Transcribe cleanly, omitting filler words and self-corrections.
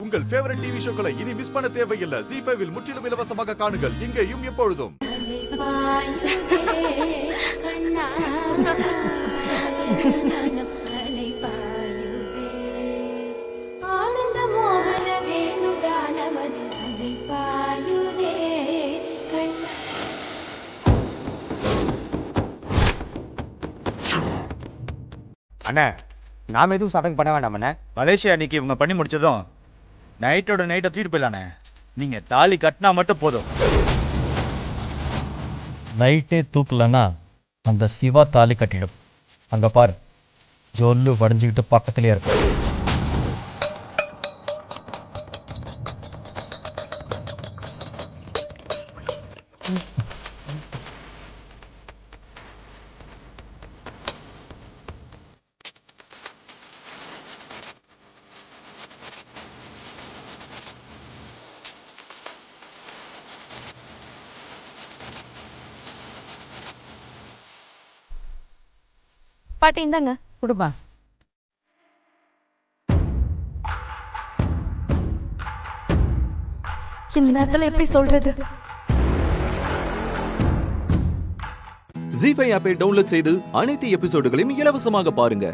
உங்கள் favourite TV ஷோக்களை இனி miss பண்ண தேவையில்லை. ZEE5 இல் முற்றிலும் இலவசமாக காணுங்கள். இங்கேயும் எப்பொழுதும். அண்ணா, நாம் எதுவும் சடங்கு பண்ண வேண்டாம் அண்ணா. மலேசியா அன்னைக்கு இவங்க பண்ணி முடிச்சதும் நைட்டோட நைட்டை தூக்கிட்டு போயிடலாண்ணே. நீங்கள் தாலி கட்டினா மட்டும் போதும். நைட்டே தூக்கலன்னா அந்த சிவா தாலி கட்டிடும். அங்கே பாரு, ஜொல்லு வடிஞ்சுக்கிட்டு பக்கத்துலேயே இருக்கும். பாட்டி இந்தாங்க. கொடுப்பா. இந்த நேரத்துல எப்படி சொல்றது? ZEE5 ஆப்பை டவுன்லோட் செய்து அனைத்து எபிசோடுகளையும் இலவசமாக பாருங்க.